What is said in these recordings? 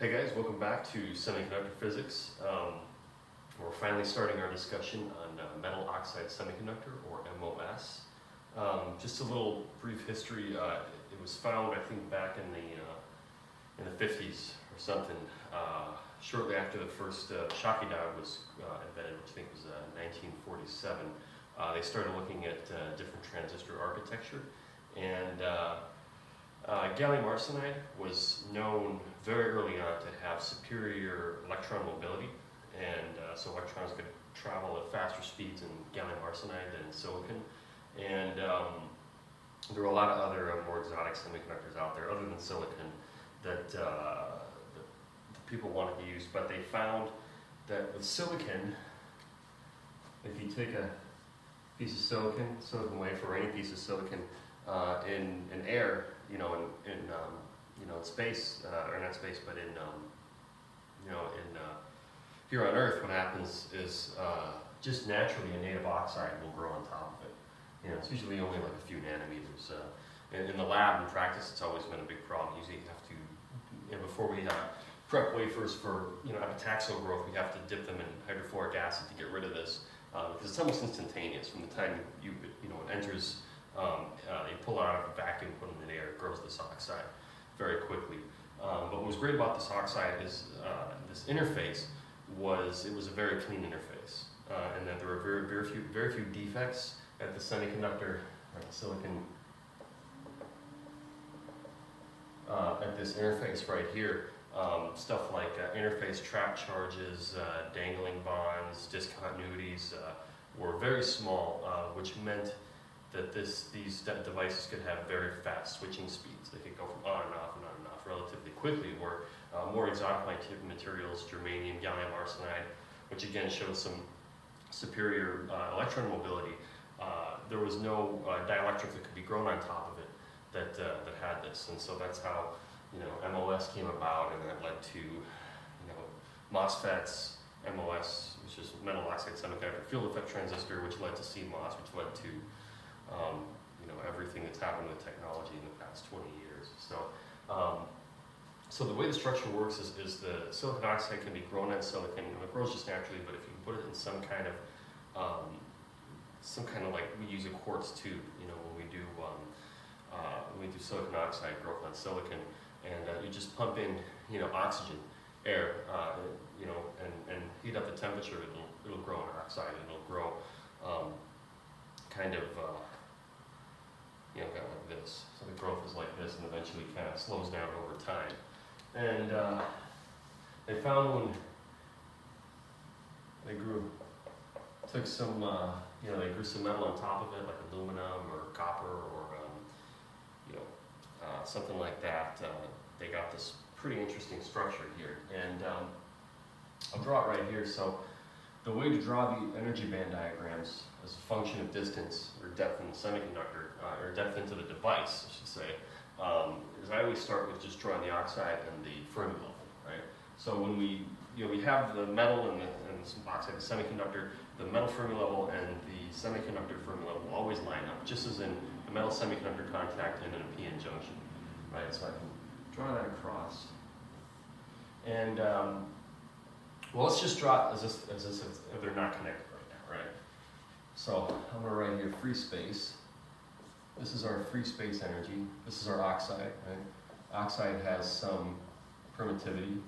Hey guys, welcome back to Semiconductor Physics. We're finally starting our discussion on metal oxide semiconductor, or MOS. Just a little brief history. It was found, I think, back in the 50s or something. Shortly after the first Schottky diode was invented, which I think was 1947. They started looking at different transistor architecture, and gallium arsenide was known very early on to have superior electron mobility, and so electrons could travel at faster speeds in gallium arsenide than silicon. And there were a lot of other more exotic semiconductors out there other than silicon that people wanted to use, but they found that with silicon, if you take a piece of silicon wafer, or any piece of silicon in air, in space, or not space, but here on Earth, what happens is just naturally a native oxide will grow on top of it. It's usually only like a few nanometers. In the lab, in practice, it's always been a big problem. Usually you have to, before we prep wafers for epitaxial growth, we have to dip them in hydrofluoric acid to get rid of this, because it's almost instantaneous. From the time it enters, they pull it out of a vacuum, put it in the air, it grows this oxide very quickly. But what was great about this oxide is this interface it was a very clean interface, and that there were very few defects at the semiconductor, silicon, at this interface right here. Stuff like interface trap charges, dangling bonds, discontinuities were very small, which meant that these devices could have very fast switching speeds. They could go from on and off and on and off relatively quickly, where more exotic materials, germanium, gallium arsenide, which again shows some superior electron mobility, there was no dielectric that could be grown on top of it that had this. And so that's how MOS came about, and that led to MOSFETs, MOS, which is metal-oxide semiconductor field effect transistor, which led to CMOS, which led to everything that's happened with technology in the past 20 years. So the way the structure works is the silicon oxide can be grown on silicon. It grows just naturally, but if you put it in some kind of like, we use a quartz tube, when we do silicon oxide growth on silicon, and you just pump in oxygen, air, and heat up the temperature. It'll grow an oxide, and it'll grow kind of like this. So the growth is like this, and eventually kind of slows down over time. And they found when they took some, they grew some metal on top of it, like aluminum or copper or something like that. They got this pretty interesting structure here, and I'll draw it right here. So the way to draw the energy band diagrams as a function of distance or depth in the semiconductor, or depth into the device, I should say, is I always start with just drawing the oxide and the Fermi level, right? So when we have the metal and the oxide, the semiconductor, the metal Fermi level and the semiconductor Fermi level will always line up, just as in a metal semiconductor contact and in a p-n junction, right? So I can draw that across, and well, let's just draw it as if they're not connected right now, right? So I'm going to write here free space. This is our free space energy. This is our oxide, right? Oxide has some permittivity.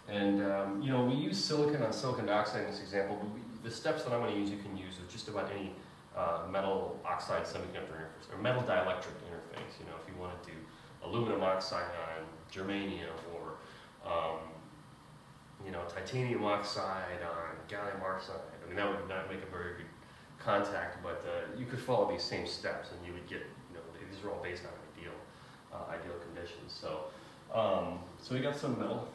And, we use silicon on silicon dioxide in this example, but the steps that I'm going to use, you can use with just about any metal oxide semiconductor interface, or metal dielectric interface. If you want to do aluminum oxide on germanium, or titanium oxide on gallium arsenide. I mean, that would not make a very good contact, but you could follow these same steps, and you would get, these are all based on ideal conditions. So we got some metal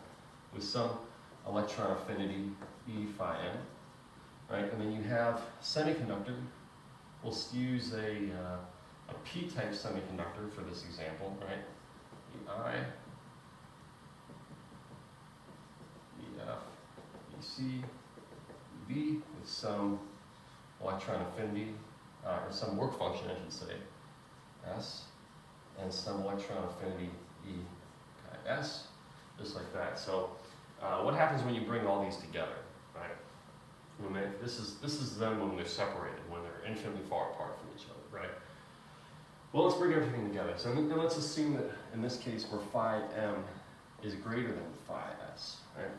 with some electron affinity E phi n, right? And then you have semiconductor. We'll use a p-type semiconductor for this example, right? EI, EF, EC, EB, with some electron affinity, or some work function, I should say, S, and some electron affinity E chi S. just like that. So what happens when you bring all these together, right? This is them when they're separated, when they're infinitely far apart from each other, right? Well, let's bring everything together. So then let's assume that in this case where phi m is greater than phi s, right?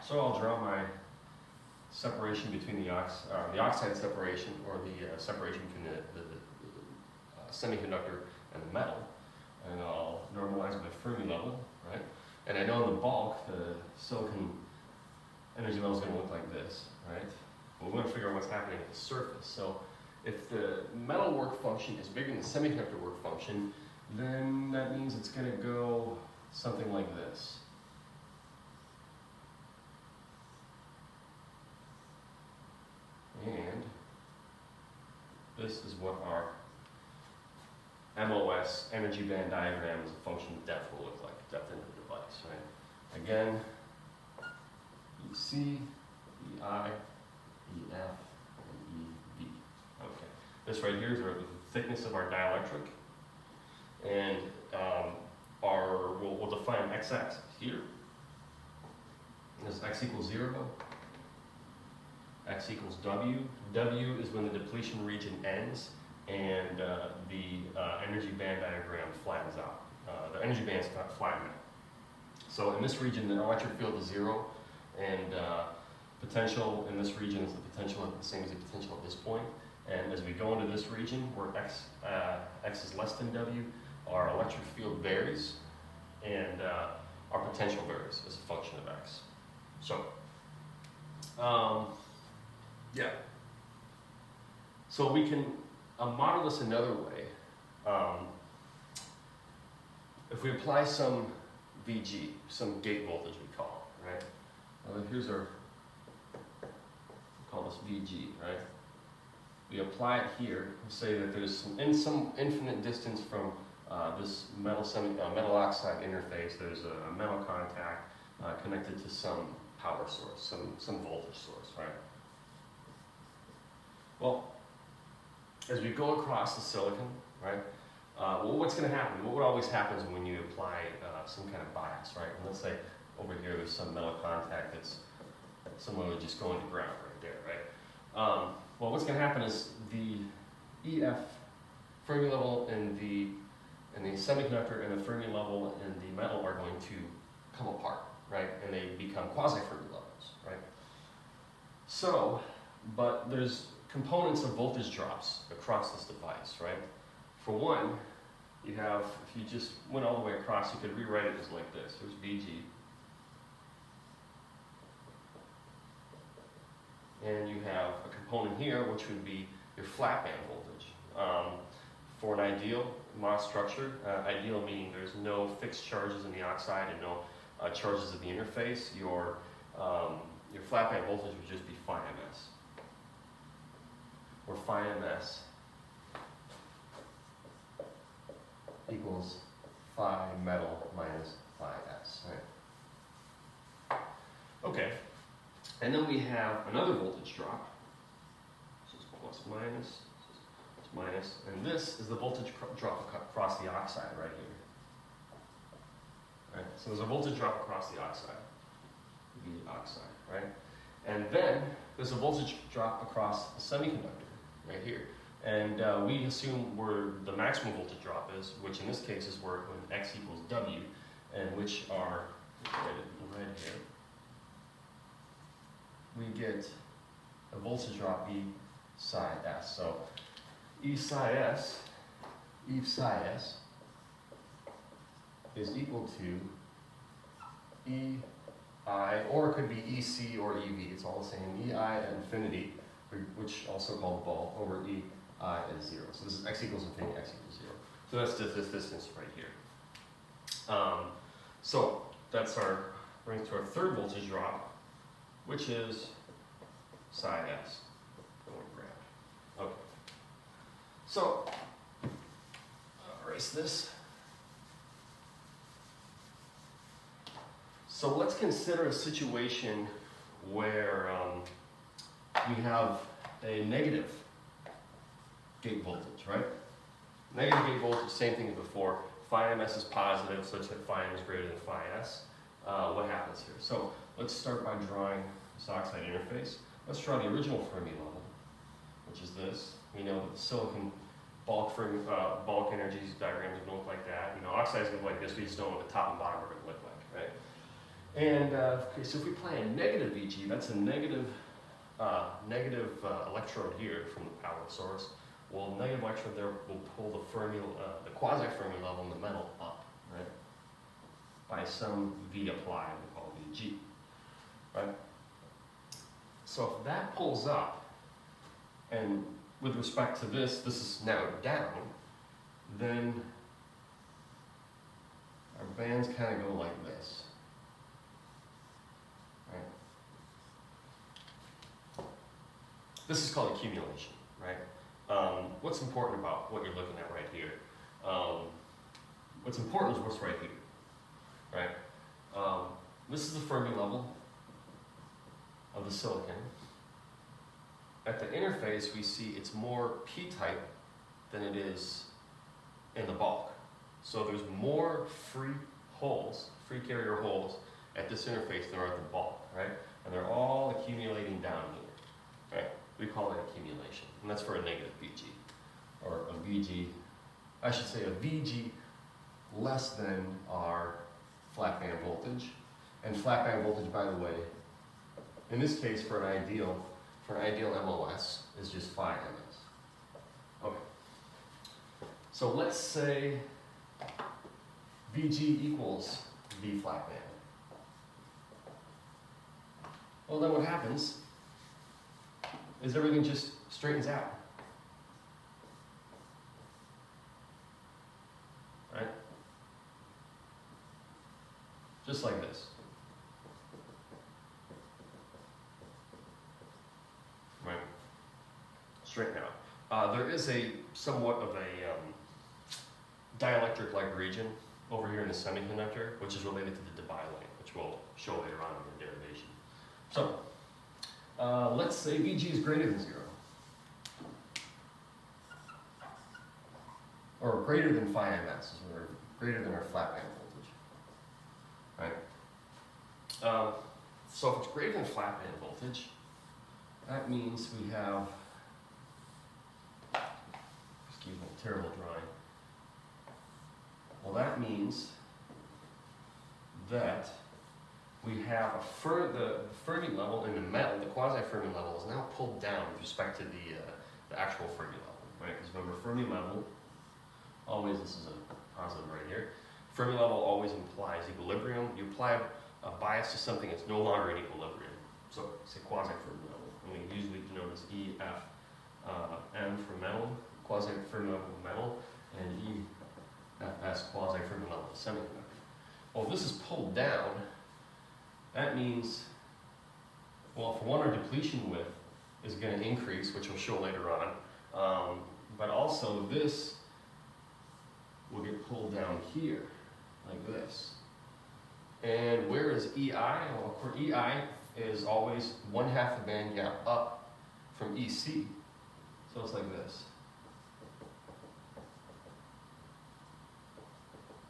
So I'll draw my separation between the oxide separation, or the separation between the semiconductor and the metal, and I'll normalize my Fermi level, right? And I know in the bulk, the silicon energy level is going to look like this, right? Well, we want to figure out what's happening at the surface. So if the metal work function is bigger than the semiconductor work function, then that means it's going to go something like this. And this is what our MOS energy band diagram as a function of depth will look like, depth into the device, right? Again, EC, EI, EF, and EV. Okay. This right here is the thickness of our dielectric, and we'll define x-axis here. This x equals 0. X equals W. W is when the depletion region ends and the energy band diagram flattens out. The energy band's flattened out. So in this region, the electric field is 0, and potential in this region is the potential the same as the potential at this point. And as we go into this region where x is less than W, our electric field varies, and our potential varies as a function of x. So, yeah. So we can model this another way. If we apply some VG, some gate voltage we call it, right? Here's our, we'll call this VG, right? We apply it here. We say that there's some infinite distance from this metal oxide interface. There's a metal contact connected to some power source, some voltage source, right? Well, as we go across the silicon, right? Well, what's going to happen? What always happens when you apply some kind of bias, right? And let's say over here there's some metal contact that's similar to just going to ground right there, right? Well, what's going to happen is the EF Fermi level and the semiconductor and the Fermi level and the metal are going to come apart, right? And they become quasi-Fermi levels, right? So, but there's components of voltage drops across this device, right? For one, you have, if you just went all the way across, you could rewrite it as like this. Here's VG. And you have a component here, which would be your flat band voltage. For an ideal MOS structure, ideal meaning there's no fixed charges in the oxide and no charges at the interface, your flat band voltage would just be phi ms. Where phi ms equals phi metal minus phi s, right? Okay, and then we have another voltage drop. This is plus minus, this is plus minus, and this is the voltage drop across the oxide right here. Right? So there's a voltage drop across the oxide, the oxide, right? And then there's a voltage drop across the semiconductor right here. And we assume where the maximum voltage drop is, which in this case is where when x equals W, and which are, in red here, we get a voltage drop E psi s. So E psi s is equal to EI, or it could be EC or EV, it's all the same, EI at infinity, which also called the ball, over EI at 0. So this is x equals infinity, x equals 0. So that's just this distance right here. So that's brings to our third voltage drop, which is psi s, going ground. Okay. So, erase this. So let's consider a situation where we have a negative gate voltage, right? Negative gate voltage, same thing as before. Phi ms is positive, such that phi m is greater than phi s. What happens here? So let's start by drawing this oxide interface. Let's draw the original Fermi level, which is this. We know that the silicon bulk energy diagrams are going to look like that. You know, oxides going to look like this. We just don't know what the top and bottom are going to look like, right? And okay, so if we apply a negative VG, that's a negative electrode here from the power source. Well, the negative electrode there will pull the quasi-Fermi level in the metal up, right? By some V applied, we call VG, right? So if that pulls up, and with respect to this is now down, then our bands kind of go like this, right? This is called accumulation, right? What's important about what you're looking at right here? What's important is what's right here, right? This is the Fermi level of the silicon. At the interface, we see it's more p-type than it is in the bulk. So there's more free carrier holes at this interface than are at the bulk, right? And they're all accumulating down here, right? We call it accumulation, and that's for a negative VG, or a VG, I should say a VG less than our flat band voltage. And flat band voltage, by the way, in this case for an ideal MOS is just phi ms. Okay. So let's say VG equals V flat band. Well, then what happens is everything just straightens out. Right? Just like this. Right? Straighten out. There is a somewhat of a dielectric-like region over here in the semiconductor, which is related to the depletion, which we'll show later on in the derivation. So, let's say VG is greater than 0. Or greater than phi ms, or greater than our flat band voltage. Right? So if it's greater than flat band voltage, that means we have, excuse me, terrible drawing. Well, that means that we have the Fermi level in the metal, the quasi-Fermi level is now pulled down with respect to the actual Fermi level, right? Because remember, Fermi level, always, this is a positive right here, Fermi level always implies equilibrium. You apply a bias to something that's no longer in equilibrium. So say quasi-Fermi level, and we usually denote as EFM for metal, quasi-Fermi level of metal, and EFS quasi-Fermi level of semiconductor. Well, if this is pulled down, that means, well, for one, our depletion width is going to increase, which we'll show later on, but also this will get pulled down here, like this. And where is EI? Well, of course, EI is always 1/2 the band gap up from EC, so it's like this.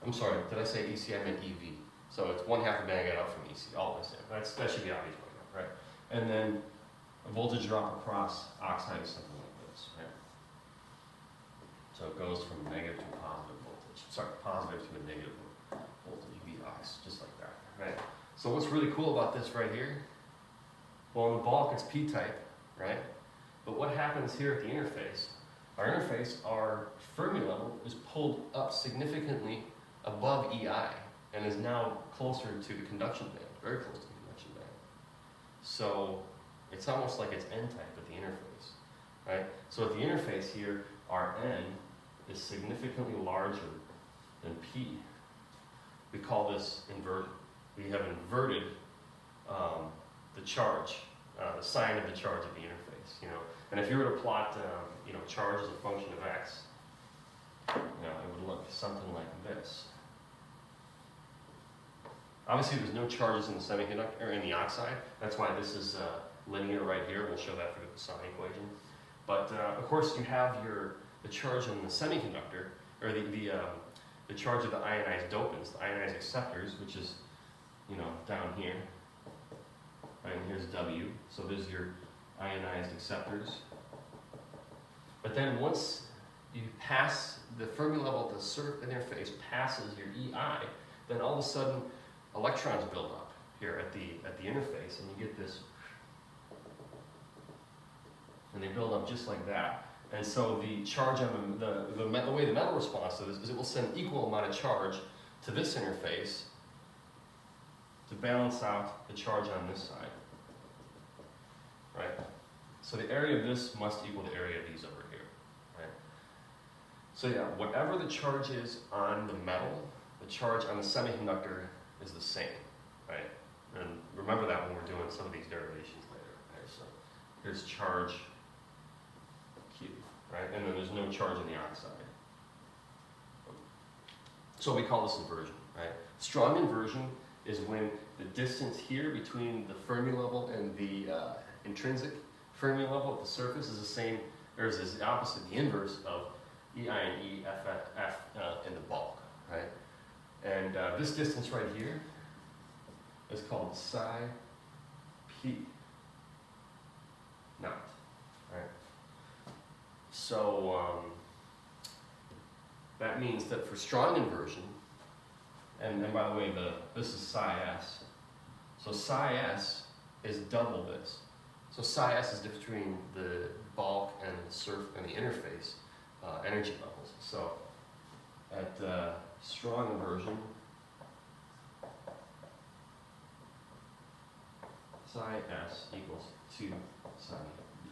I'm sorry, did I say EC? I meant EV. So it's 1/2 the band gap up from EC, always. That should be obvious by now, right? And then a voltage drop across oxide is something like this, right? So it goes from negative to positive voltage. Sorry, positive to a negative voltage, Vox, just like that, right? So what's really cool about this right here? Well, in the bulk, it's p-type, right? But what happens here at the interface? Our Fermi level is pulled up significantly above EI and is now closer to the conduction band, very close to the conduction band. So it's almost like it's n-type at the interface, right? So at the interface here, our n is significantly larger than p. We call this inverted. We have inverted the charge, the sign of the charge of the interface, you know. And if you were to plot, you know, charge as a function of x, you know, it would look something like this. Obviously, there's no charges in the semiconductor, or in the oxide. That's why this is linear right here. We'll show that through the Poisson equation. But of course, you have your the charge on the semiconductor, or the charge of the ionized dopants, the ionized acceptors, which is, you know, down here, right, and here's W, so there's your ionized acceptors. But then once you pass the Fermi level at the surf interface passes your EI, then all of a sudden electrons build up here at the interface, and you get this, and they build up just like that. And so the charge on the way the metal responds to this is it will send equal amount of charge to this interface to balance out the charge on this side, right? So the area of this must equal the area of these over here, right? So yeah, whatever the charge is on the metal, the charge on the semiconductor is the same, right? And remember that when we're doing some of these derivations later, right? So here's charge Q, right? And then there's no charge in the oxide. So we call this inversion, right? Strong inversion is when the distance here between the Fermi level and the intrinsic Fermi level at the surface is the same, or is the opposite, the inverse of EI and E, F in the bulk, right? And this distance right here is called psi P naught, right? So that means that for strong inversion, and by the way, this is psi S. So psi S is double this. So psi S is between the bulk and the surf and the interface energy levels. So at strong inversion, psi S equals 2 psi B.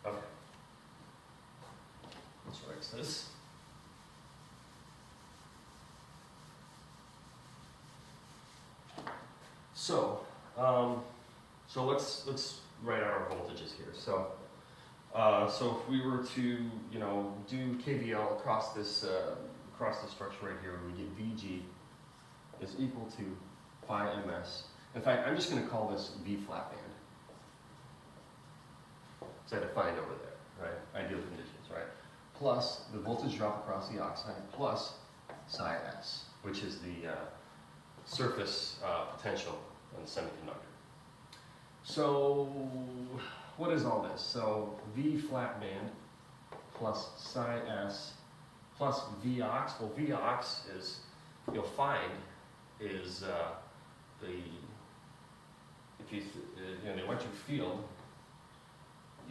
Okay. Let's write this. So, so let's write out our voltages here. So, so if we were to, you know, do KVL across this structure right here, we get VG is equal to phi ms. In fact, I'm just going to call this V flat band. So I defined over there, right? Ideal conditions, right? Plus the voltage drop across the oxide plus psi s, which is the surface potential in the semiconductor. So what is all this? So V flat band plus psi s plus Vox. Well, Vox is, you'll find, is the electric field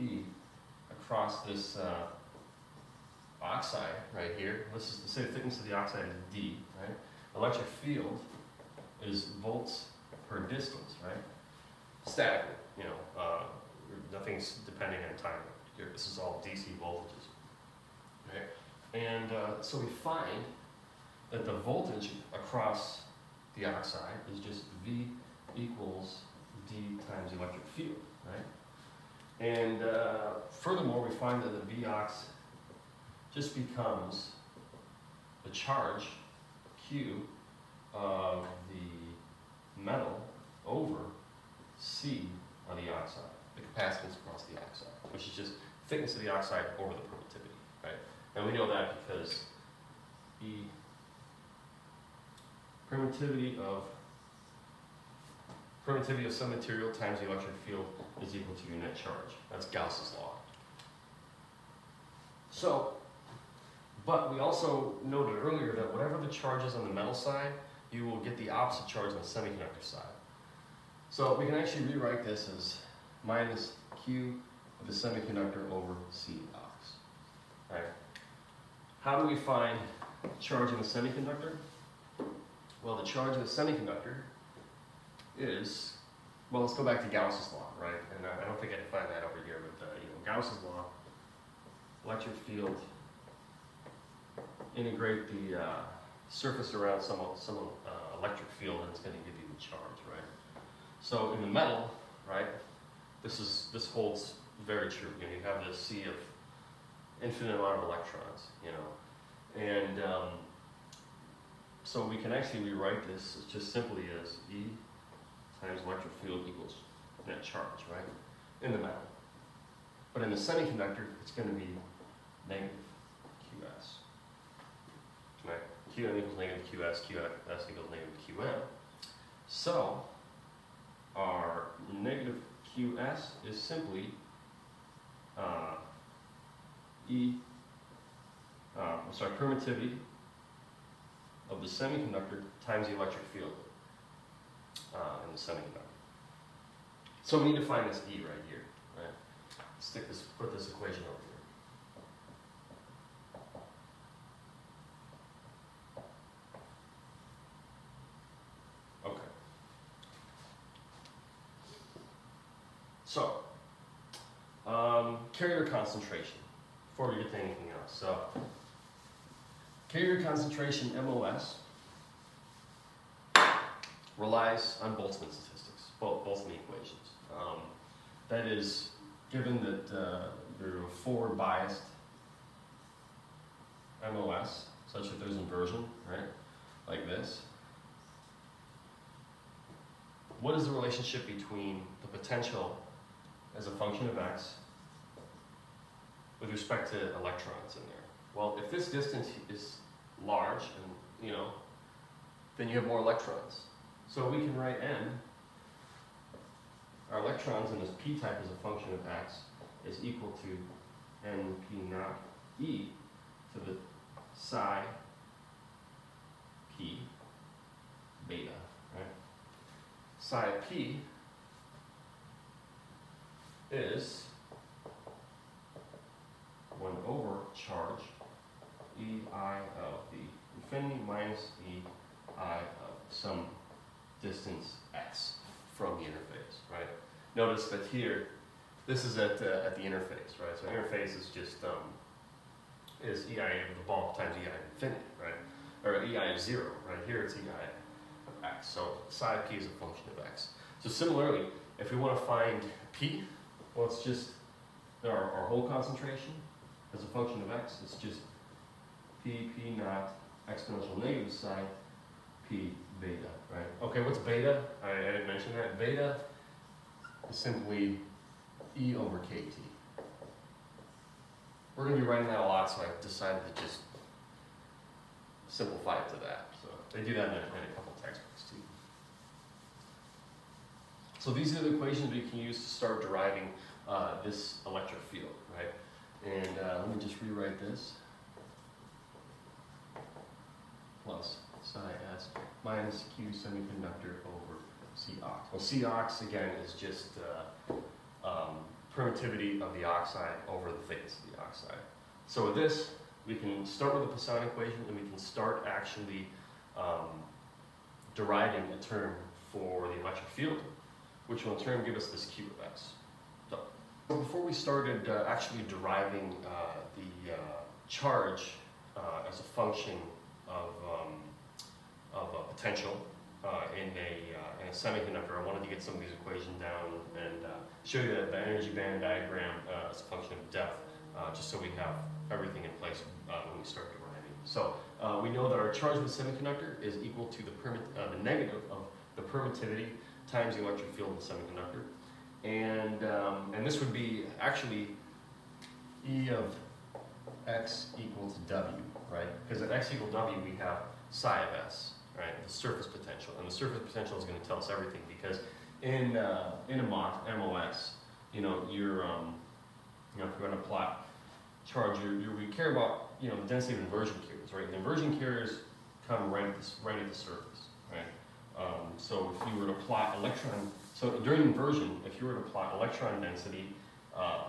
E across this oxide right here. This is the same thickness of the oxide is D, right? Electric field is volts per distance, right? Statically, you know, nothing's depending on time here. This is all DC voltages, right? And so we find that the voltage across the oxide is just V equals D times the electric field, right? And furthermore, we find that the Vox just becomes the charge Q of the metal over C on the oxide, the capacitance across the oxide, which is just thickness of the oxide over the permittivity, right? And we know that because E permittivity of some material times the electric field is equal to your net charge. That's Gauss's law. So, but we also noted earlier that whatever the charge is on the metal side, you will get the opposite charge on the semiconductor side. So we can actually rewrite this as minus Q of the semiconductor over C Vox, right? How do we find charge in the semiconductor? Well, the charge in the semiconductor is, well, let's go back to Gauss's law, right? And I don't think I defined that over here, but you know, Gauss's law, electric field, integrate the surface around some electric field, and it's going to give you the charge, right? So in the metal, right, this holds very true. You know, you have this sea of infinite amount of electrons, you know, and so we can actually rewrite this just simply as E times electric field equals net charge, right, in the metal. But in the semiconductor, it's going to be negative. QS. Right? Qm equals negative QS, QS equals negative QM. So, our negative QS is simply permittivity of the semiconductor times the electric field in the semiconductor. So we need to find this E right here, right? Put this equation over here. Okay. So, carrier concentration, before we get to anything else. So, carrier concentration, MOS, relies on Boltzmann statistics, Boltzmann equations. That is, given that you're a forward biased MOS, such that there's inversion, right, like this, what is the relationship between the potential as a function of x with respect to electrons in there? Well, if this distance is large, and then you have more electrons. So we can write n, our electrons in this p type as a function of x is equal to np naught e to the psi p beta, right? Psi p is 1 over charge ei of the infinity minus ei of some distance x from the interface, right? Notice that here, this is at the interface, right? So interface is just is ei of the bulk times ei of infinity, right? Or ei of 0, right? Here it's ei of x. So psi p is a function of x. So similarly, if we want to find p, well, it's just our whole concentration as a function of x. It's just p naught exponential negative psi p beta, right? Okay, what's beta? I didn't mention that. Beta is simply E over KT. We're going to be writing that a lot, so I decided to just simplify it to that. So they do that in a couple textbooks too. So these are the equations we can use to start deriving this electric field, right? And let me just rewrite this. Plus psi s minus q semiconductor over C ox. Well, C ox, again, is just permittivity of the oxide over the thickness of the oxide. So with this, we can start with the Poisson equation, and we can start actually deriving a term for the electric field, which will in turn give us this q of x. So before we started actually deriving the charge as a function of a potential in a semiconductor, I wanted to get some of these equations down and show you the energy band diagram as a function of depth, just so we have everything in place when we start deriving. So we know that our charge of the semiconductor is equal to the negative of the permittivity times the electric field of the semiconductor, and this would be actually E of x equal to w, right? Because at x equal w, we have psi of s, right? The surface potential, and the surface potential is going to tell us everything, because in a MOS, if you're going to plot charge, we care about the density of inversion carriers, right? The inversion carriers come right at the surface, right? So if you were to plot during inversion, if you were to plot electron density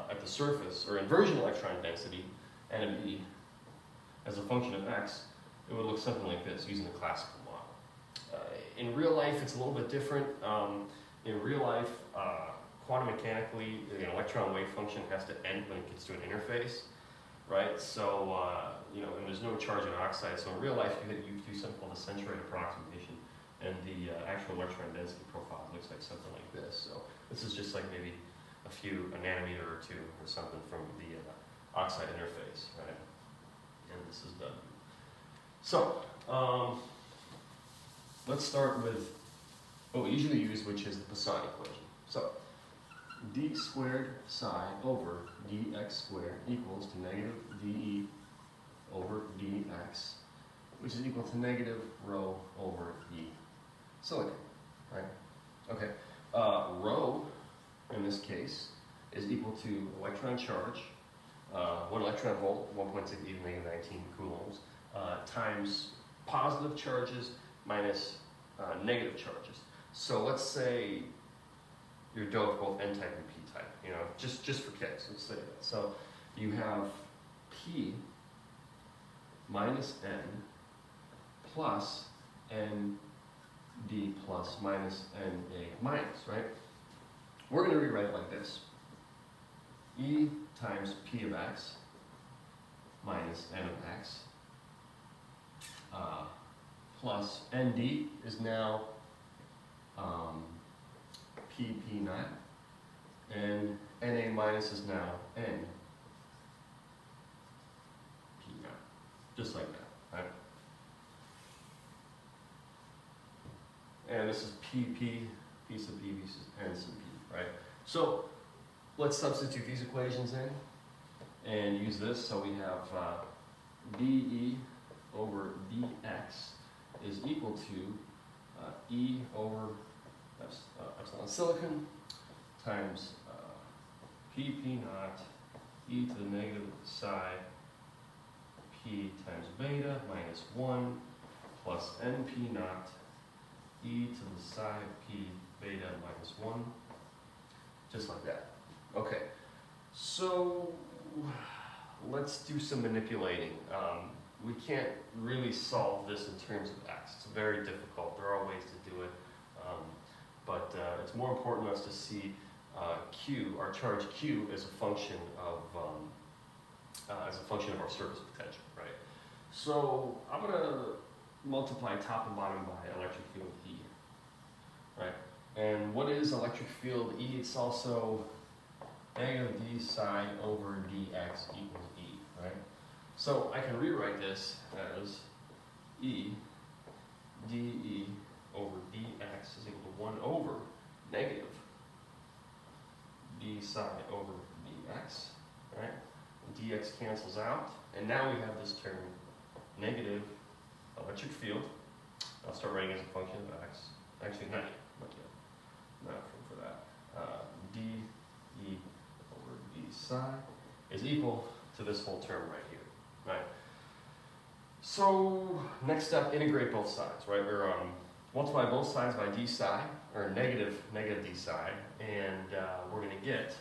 at the surface, or inversion electron density, NME, as a function of x, it would look something like this using the classical model. In real life, it's a little bit different. In real life, quantum mechanically, the electron wave function has to end when it gets to an interface, right? So, and there's no charge in oxide. So in real life, you do something called a centroid approximation, and the actual electron density profile looks like something like this. So this is just like maybe a nanometer or two or something from the oxide interface, right? And this is W. So, let's start with what we usually use, which is the Poisson equation. So, d squared psi over dx squared equals to negative dE over dx, which is equal to negative rho over e silicon, right? Okay, rho, in this case, is equal to electron charge, 1 electron volt, 1.6 e to the negative 19 coulombs, times positive charges minus negative charges. So let's say you're doped both n-type and p-type, you know, just for kicks, let's say that. So you have p minus n plus n d plus minus n a minus, right? We're going to rewrite it like this. E times p of x minus n of x plus nd is now p naught, and na minus is now n p naught, just like that, right? And this is pp, p sub p, n sub p, right? So let's substitute these equations in and use this. So we have dE over dx is equal to E over epsilon silicon times pp naught e to the negative psi p times beta minus 1 plus np naught e to the psi p beta minus 1, just like that. Okay, so let's do some manipulating. We can't really solve this in terms of x. It's very difficult. There are ways to do it, but it's more important to us to see q, our charge q, as a function of our surface potential, right? So I'm going to multiply top and bottom by electric field E, right? And what is electric field E? It's also negative d psi over dx equals E, right? So I can rewrite this as E dE over dx is equal to 1 over negative d psi over dx, right? Dx cancels out, and now we have this term, negative electric field. I'll start writing as a function of x. Actually, not yet. Not for that. dE over d psi is equal to this whole term right here, right? So next step, integrate both sides, right? Or multiply both sides by d psi, or negative d psi, and we're going to get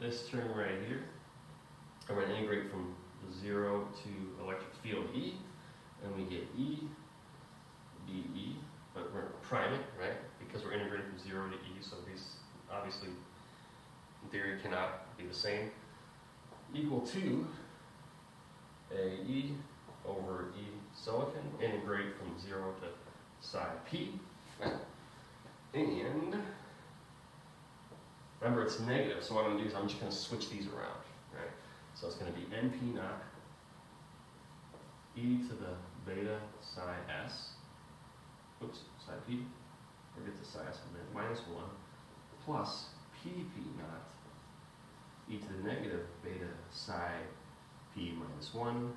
this term right here. And we're going to integrate from 0 to electric field E, and we get E dE, but we're prime it, right? Because we're integrating from 0 to E, so these obviously in theory cannot be the same. Equal to AE over E silicon, integrate from 0 to psi p, right? And remember it's negative, so what I'm going to do is I'm just going to switch these around, right? So it's going to be np naught e to the beta psi s, oops, psi p, forget the psi s a minute, minus 1, plus pp naught e to the negative beta psi p minus 1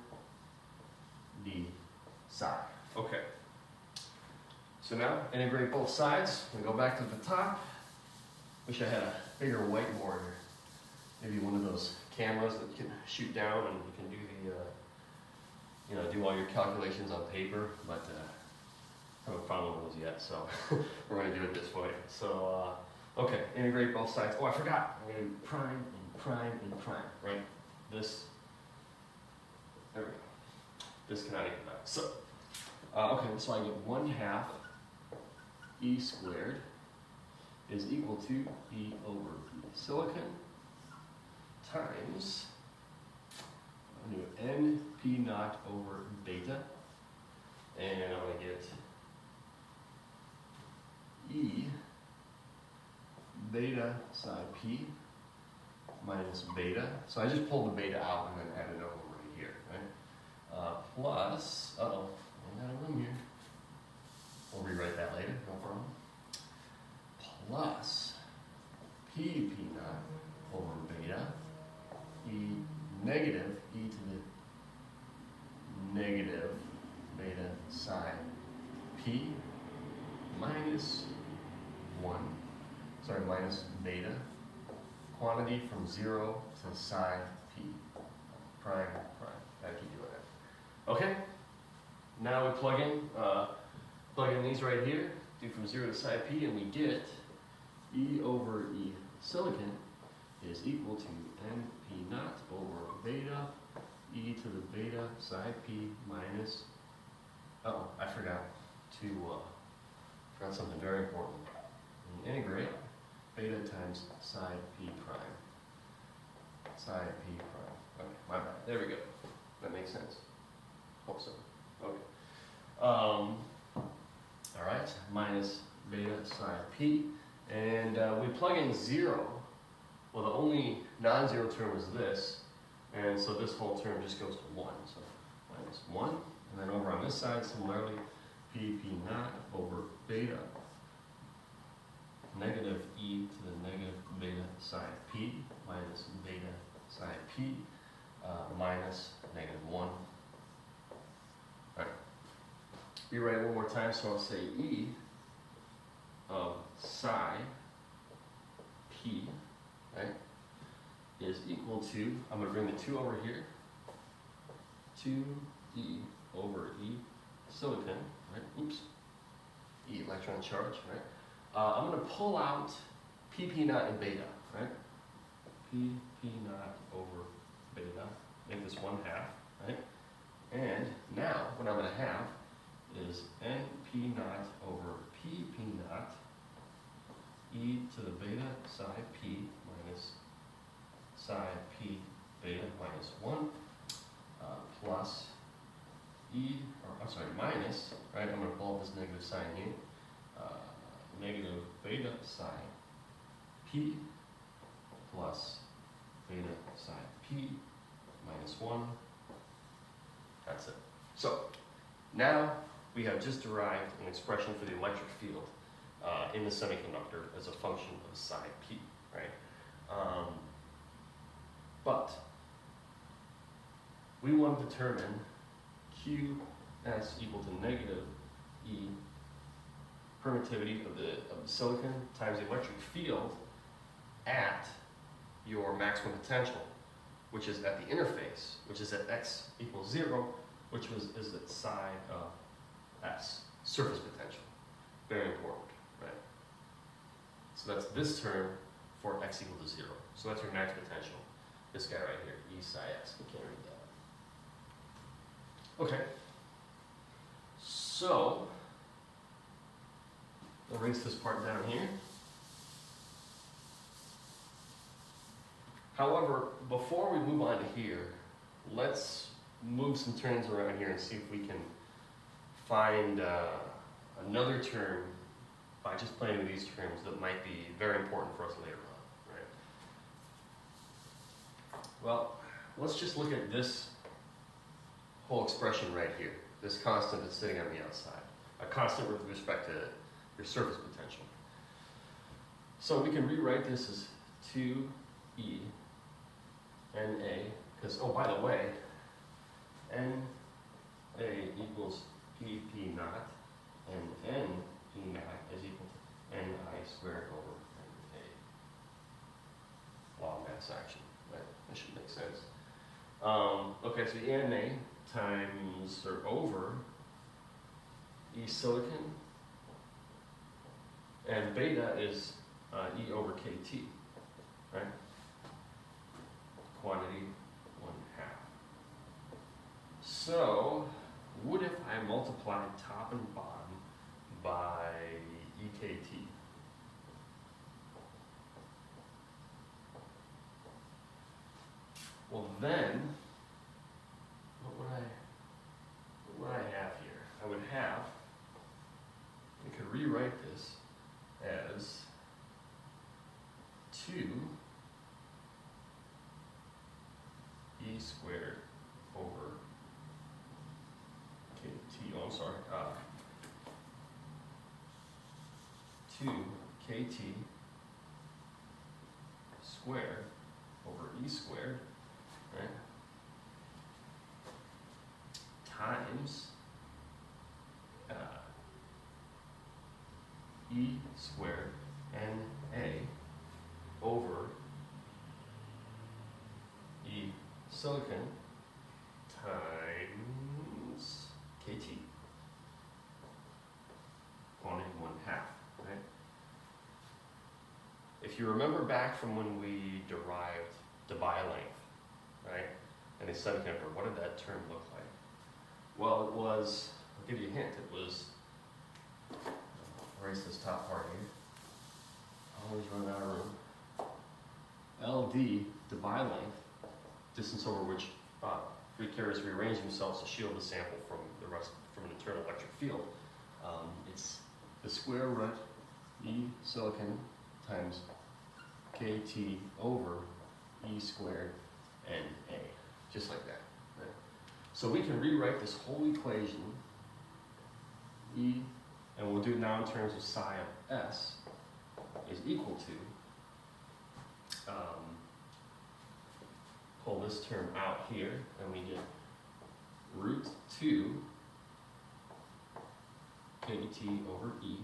d psi. Okay. So now integrate both sides. We go back to the top. Wish I had a bigger whiteboard, or maybe one of those cameras that can shoot down and you can do the, do all your calculations on paper. But I haven't found one of those yet, so we're going to do it this way. So okay, integrate both sides. Oh, I forgot. I'm going to do prime and prime and prime. Right. This. There we go. This cannot equal that. So okay, so I get 1/2 E squared is equal to E over E silicon times np naught over beta, and I'm going to get E beta psi p minus beta. So I just pulled the beta out and then added it over right here, right? Plus, I'm out of room here. We'll rewrite that later, no problem. Plus pp naught over beta, E negative e to the P minus 1, minus beta, quantity from 0 to psi P, prime, prime. Gotta keep doing that. Okay, now we plug in these right here, do from 0 to psi P, and we get E over E silicon is equal to NP naught over beta E to the beta psi P minus, oh, I forgot something very important. Integrate beta times psi P prime. Psi P prime. Okay, my bad. There we go. That makes sense. Hope so. Okay. All right, minus beta psi P. And we plug in 0. Well, the only non-zero term is this. And so this whole term just goes to 1. So minus 1. And then over on this side, similarly, P naught over beta negative E to the negative beta psi P minus beta psi P minus negative 1. All right. Rewrite it one more time, so I'll say E of psi P, right, is equal to, I'm going to bring the 2 over here, 2E over E silicon, right, oops, E electron charge, right. I'm going to pull out PP naught and beta, right, PP naught over beta, make this 1/2, right, and now what I'm going to have is NP naught over PP naught E to the beta psi P minus psi P beta minus 1 plus E, or I'm sorry, minus, right, I'm going to pull up this negative sign here, negative beta psi P plus beta psi P minus 1. That's it. So now we have just derived an expression for the electric field in the semiconductor as a function of psi P, right? But we want to determine Qs equal to negative E permittivity of the silicon times the electric field at your maximum potential, which is at the interface, which is at x equals 0, which is at psi of s, surface potential. Very important, right? So that's this term for x equal to 0. So that's your max potential. This guy right here, E psi s. We can't read that. Okay. So I'll erase this part down here. However, before we move on to here, let's move some terms around here and see if we can find another term by just playing with these terms that might be very important for us later on, right? Well, let's just look at this whole expression right here, this constant that's sitting on the outside, a constant with respect to your surface potential. So we can rewrite this as 2E NA, because, oh, by the way, NA equals PP naught, and NP naught is equal to NI squared over NA. Law of mass action, right? That should make sense. Okay, so NA times, or over, E silicon, and beta is E over KT, right? Quantity 1/2. So, what if I multiplied top and bottom by EKT? Well then, what would I have here? I would have, we could rewrite this as 2 E squared over KT, oh I'm sorry, 2 KT squared over E squared, right, times E squared NA over E silicon times KT. 1 and 1/2, right? If you remember back from when we derived Debye length, right, in a semiconductor, what did that term look like? Well, it was, I'll give you a hint, it was, erase this top part here, always run out of room. LD, Debye length, distance over which free carriers rearrange themselves to shield the sample from an internal electric field. It's the square root E silicon times KT over E squared NA, just like that. Right? So we can rewrite this whole equation, E, and we'll do it now in terms of psi of S, is equal to, pull this term out here, and we get root 2 KT over E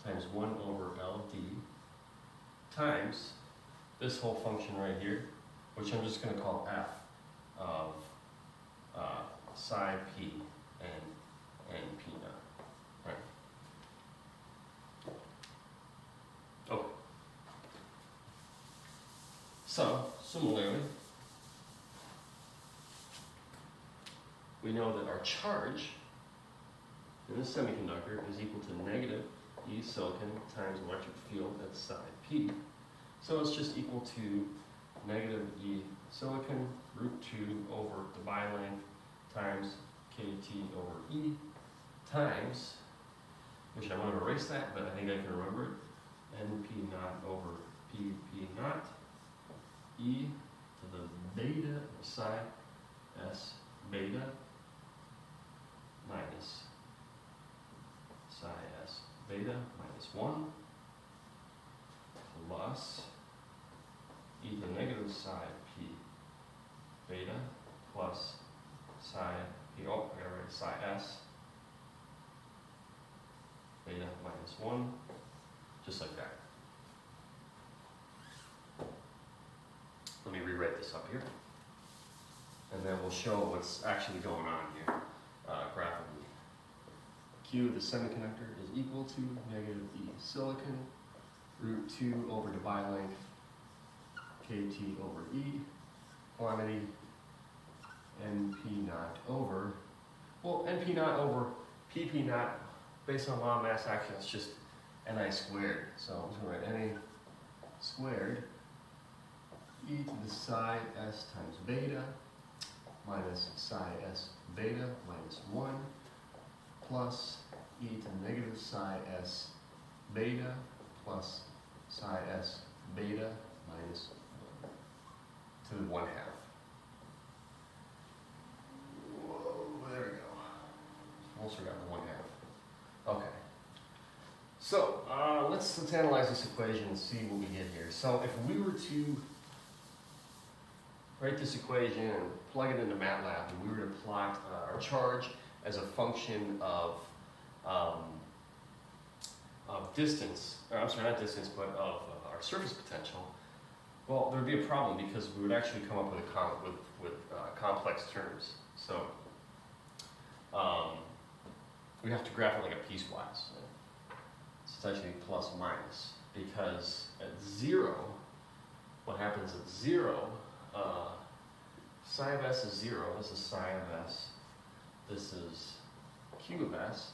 times 1 over LD times this whole function right here, which I'm just going to call F of psi P and P naught. Right. Okay. So, similarly, we know that our charge in this semiconductor is equal to negative E silicon times electric field at psi P. So it's just equal to negative E silicon root 2 over Debye length times KT over E times, which I'm going to erase that, but I think I can remember it, NP naught over PP naught, E to the beta of psi S beta minus psi S beta minus 1 plus e to the negative psi P beta plus psi P, oh, I gotta write psi S beta minus 1, just like that. Let me rewrite this up here, and then we'll show what's actually going on here graphically. Q of the semiconductor is equal to negative E silicon root 2 over Debye length KT over E quantity NP naught over, well, NP naught over PP naught, based on law of mass action, it's just Ni squared. So I'm just going to write Na squared E to the psi S times beta minus psi S beta minus 1 plus E to the negative psi S beta plus psi S beta minus 1 to the 1/2. Whoa, there we go. Almost forgot the 1/2. Okay. So let's analyze this equation and see what we get here. So if we were to write this equation and plug it into MATLAB, and we were to plot our charge as a function of distance, or I'm sorry, not distance, but of our surface potential, well, there would be a problem because we would actually come up with complex terms. So we have to graph it like a piecewise. It's actually plus minus, because at 0, what happens at 0, psi of S is 0, this is psi of S, this is Q of S.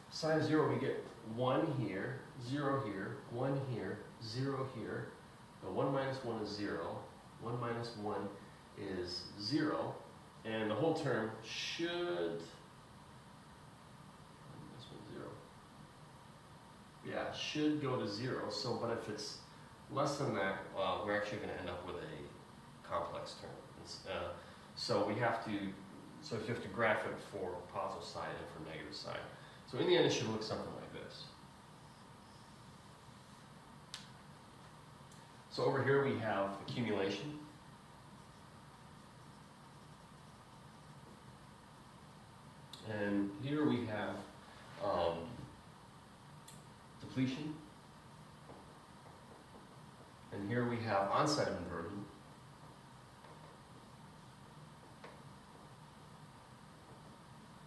Psi of 0, we get 1 here, 0 here, 1 here, 0 here. The 1 minus 1 is 0, 1 minus 1 is 0, and the whole term should, should go to 0. So, but if it's less than that, we're actually going to end up with a complex term. So we have to, so you have to graph it for positive side and for negative side. So in the end, it should look something like this. So over here we have accumulation. And here we have depletion. And here we have onset of inversion.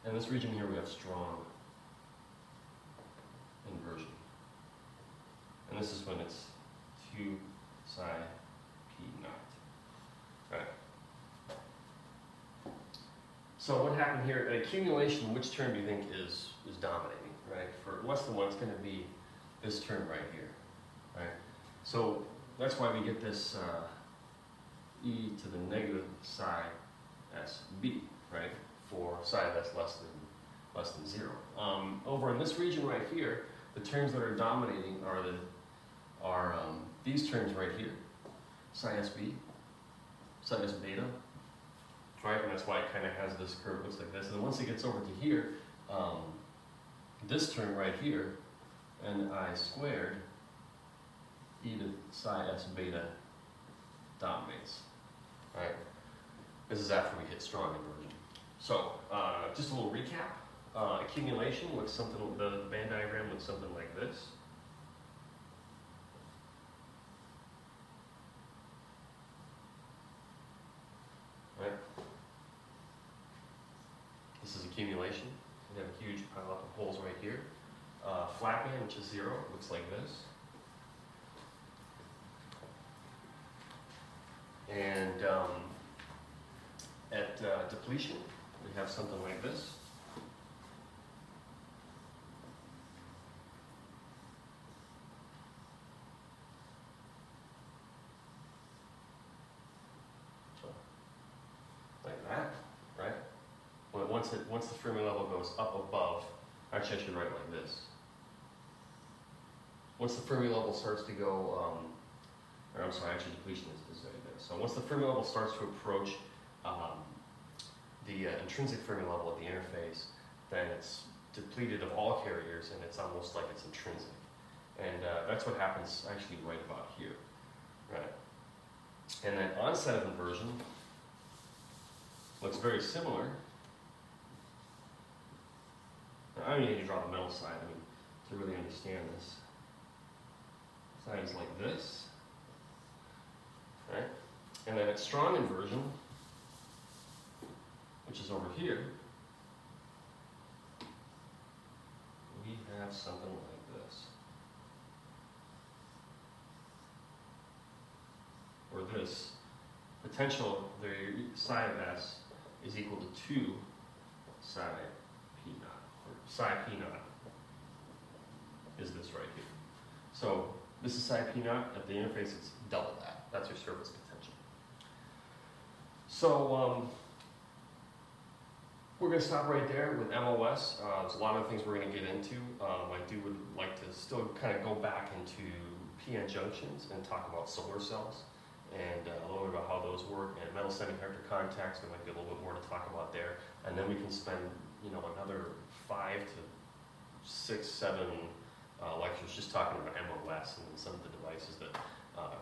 And this region here we have strong inversion. And this is when it's 2 psi p naught. Right. So what happened here at accumulation, which term do you think is dominating, right? For less than 1, it's going to be this term right here, right? So that's why we get this e to the negative psi sb, right? For psi that's less than 0. Over in this region right here, the terms that are dominating are these terms right here, psi sb, psi s beta, right? And that's why it kind of has this curve, looks like this. And then once it gets over to here, this term right here, ni squared e to psi s beta dominates, right? This is after we hit strong inversion. So, just a little recap. Accumulation looks something, the band diagram looks something like this. Right? This is accumulation. We have a huge pile up of holes right here. Flat band, which is 0, looks like this. And at depletion, we have something like this. So, like that, right? Once the Fermi level goes up above, actually I should write it like this. Once the Fermi level starts to go, or I'm sorry, actually depletion is right there. So once the Fermi level starts to approach the intrinsic Fermi level at the interface, then it's depleted of all carriers and it's almost like it's intrinsic. And that's what happens actually right about here, right? And then onset of inversion looks very similar. Now, I don't need to draw the metal side, to really understand this. Side is like this, right? And then at strong inversion, which is over here, we have something like this. Where this potential, the psi of s, is equal to 2 psi p naught, or psi p naught is this right here. So this is psi p naught, at the interface it's double that. That's your surface potential. So we're going to stop right there with MOS. There's a lot of things we're going to get into. I would like to still kind of go back into PN junctions and talk about solar cells and a little bit about how those work, and metal semiconductor contacts. There might be a little bit more to talk about there, and then we can spend another 5 to 6, 7 lectures just talking about MOS and some of the devices that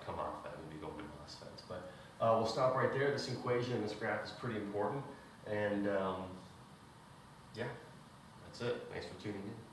come off that, maybe go into MOSFETs. But we'll stop right there. This equation, this graph is pretty important, and yeah, that's it. Thanks for tuning in.